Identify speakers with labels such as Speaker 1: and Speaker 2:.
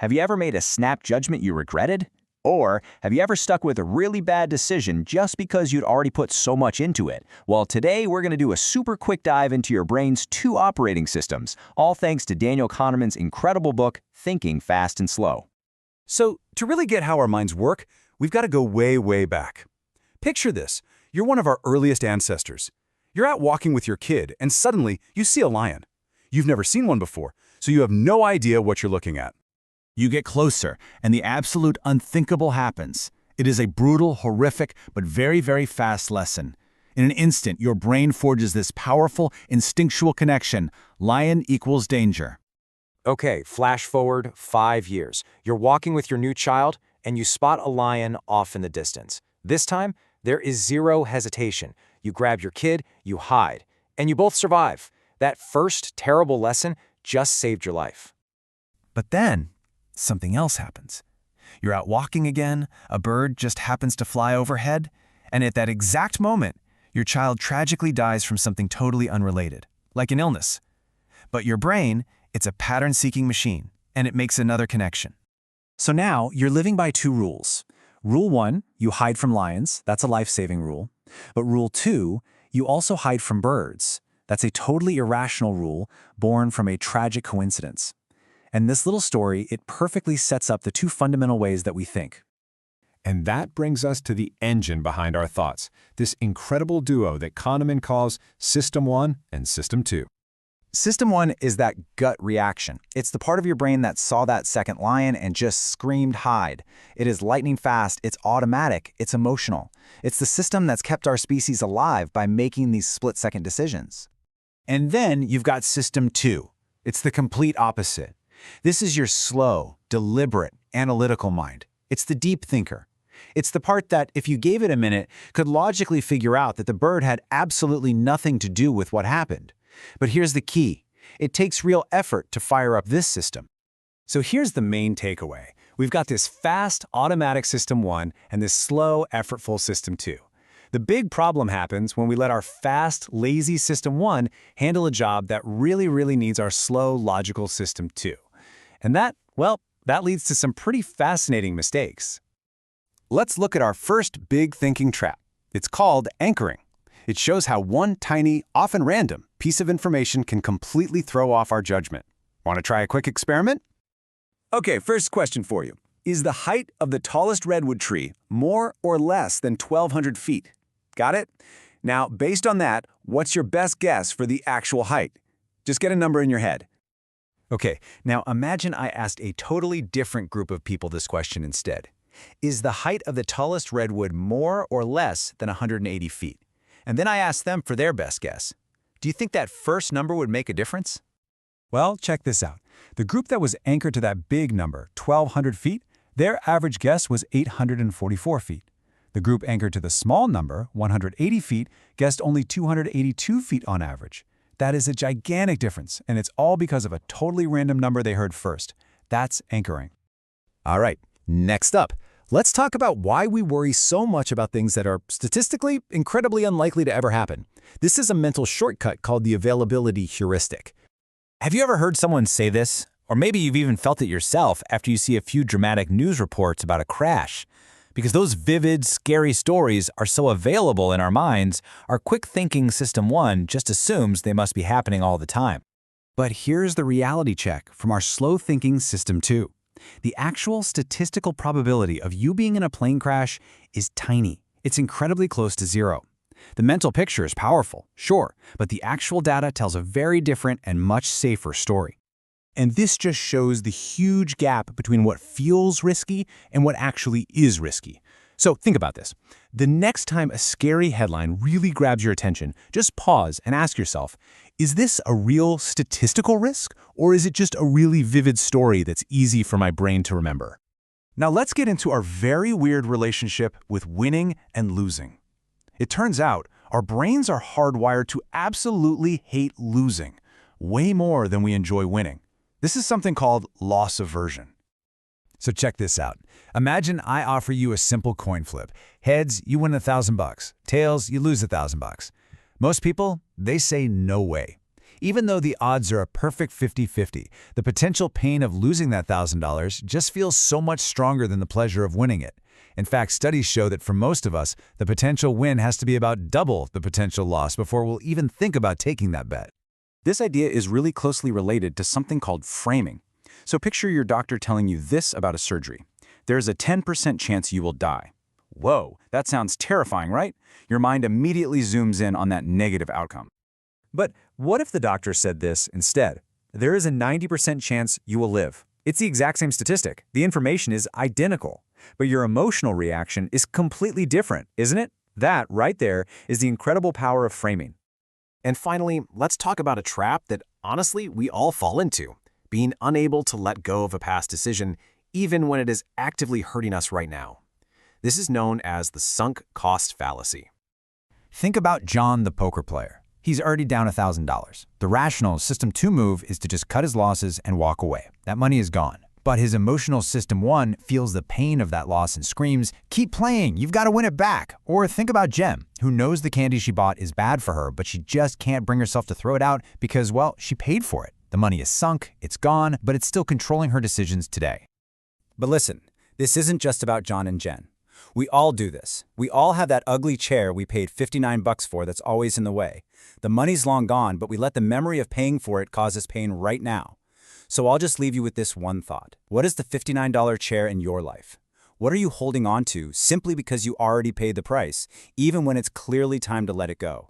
Speaker 1: Have you ever made a snap judgment you regretted? Or have you ever stuck with a really bad decision just because you'd already put so much into it? Well, today we're going to do a super quick dive into your brain's two operating systems, all thanks to Daniel Kahneman's incredible book, Thinking Fast and Slow.
Speaker 2: So, to really get how our minds work, we've got to go way, way back. Picture this. You're one of our earliest ancestors. You're out walking with your kid, and suddenly you see a lion. You've never seen one before, so you have no idea what you're looking at.
Speaker 3: You get closer, and the absolute unthinkable happens. It is a brutal, horrific, but very, very fast lesson. In an instant, your brain forges this powerful, instinctual connection. Lion equals danger.
Speaker 4: Okay, flash forward 5 years. You're walking with your new child, and you spot a lion off in the distance. This time, there is zero hesitation. You grab your kid, you hide, and you both survive. That first terrible lesson just saved your life.
Speaker 3: But then, something else happens. You're out walking again, a bird just happens to fly overhead, and at that exact moment, your child tragically dies from something totally unrelated, like an illness. But your brain, it's a pattern-seeking machine, and it makes another connection.
Speaker 5: So now you're living by two rules. Rule 1, you hide from lions. That's a life-saving rule. But Rule 2, you also hide from birds. That's a totally irrational rule born from a tragic coincidence. And this little story, it perfectly sets up the two fundamental ways that we think.
Speaker 6: And that brings us to the engine behind our thoughts, this incredible duo that Kahneman calls System 1 and System 2.
Speaker 5: System 1 is that gut reaction. It's the part of your brain that saw that second lion and just screamed hide. It is lightning fast, it's automatic, it's emotional. It's the system that's kept our species alive by making these split-second decisions.
Speaker 2: And then you've got System 2. It's the complete opposite. This is your slow, deliberate, analytical mind. It's the deep thinker. It's the part that, if you gave it a minute, could logically figure out that the bird had absolutely nothing to do with what happened. But here's the key. It takes real effort to fire up this system. So here's the main takeaway. We've got this fast, automatic System 1 and this slow, effortful System 2. The big problem happens when we let our fast, lazy System 1 handle a job that really needs our slow, logical System 2. And that leads to some pretty fascinating mistakes. Let's look at our first big thinking trap. It's called anchoring. It shows how one tiny, often random, piece of information can completely throw off our judgment. Want to try a quick experiment? Okay, first question for you. Is the height of the tallest redwood tree more or less than 1,200 feet? Got it? Now, based on that, what's your best guess for the actual height? Just get a number in your head. Okay, now imagine I asked a totally different group of people this question instead. Is the height of the tallest redwood more or less than 180 feet? And then I asked them for their best guess. Do you think that first number would make a difference?
Speaker 7: Well, check this out. The group that was anchored to that big number, 1,200 feet, their average guess was 844 feet. The group anchored to the small number, 180 feet, guessed only 282 feet on average. That is a gigantic difference, and it's all because of a totally random number they heard first. That's anchoring.
Speaker 2: All right, next up, let's talk about why we worry so much about things that are statistically incredibly unlikely to ever happen. This is a mental shortcut called the availability heuristic.
Speaker 3: Have you ever heard someone say this? Or maybe you've even felt it yourself after you see a few dramatic news reports about a crash. Because those vivid, scary stories are so available in our minds, our quick-thinking System 1 just assumes they must be happening all the time.
Speaker 5: But here's the reality check from our slow-thinking System 2. The actual statistical probability of you being in a plane crash is tiny. It's incredibly close to zero. The mental picture is powerful, sure, but the actual data tells a very different and much safer story.
Speaker 7: And this just shows the huge gap between what feels risky and what actually is risky. So think about this. The next time a scary headline really grabs your attention, just pause and ask yourself, is this a real statistical risk, or is it just a really vivid story that's easy for my brain to remember?
Speaker 2: Now let's get into our very weird relationship with winning and losing. It turns out our brains are hardwired to absolutely hate losing, way more than we enjoy winning. This is something called loss aversion. So check this out. Imagine I offer you a simple coin flip. Heads, you win $1,000. Tails, you lose $1,000. Most people, they say no way. Even though the odds are a perfect 50-50, the potential pain of losing that $1,000 just feels so much stronger than the pleasure of winning it. In fact, studies show that for most of us, the potential win has to be about double the potential loss before we'll even think about taking that bet.
Speaker 3: This idea is really closely related to something called framing. So picture your doctor telling you this about a surgery. There's a 10% chance you will die. Whoa, that sounds terrifying, right? Your mind immediately zooms in on that negative outcome.
Speaker 5: But what if the doctor said this instead? There is a 90% chance you will live. It's the exact same statistic. The information is identical. But your emotional reaction is completely different, isn't it? That, right there, is the incredible power of framing.
Speaker 8: And finally, let's talk about a trap that, honestly, we all fall into: being unable to let go of a past decision, even when it is actively hurting us right now. This is known as the sunk cost fallacy.
Speaker 2: Think about John, the poker player. He's already down $1,000. The rational System 2 move is to just cut his losses and walk away. That money is gone. But his emotional System 1 feels the pain of that loss and screams, "Keep playing, you've got to win it back." Or think about Jem, who knows the candy she bought is bad for her, but she just can't bring herself to throw it out because, well, she paid for it. The money is sunk, it's gone, but it's still controlling her decisions today.
Speaker 5: But listen, this isn't just about John and Jen. We all do this. We all have that ugly chair we paid $59 for that's always in the way. The money's long gone, but we let the memory of paying for it cause us pain right now. So I'll just leave you with this one thought. What is the $59 chair in your life? What are you holding on to simply because you already paid the price, even when it's clearly time to let it go?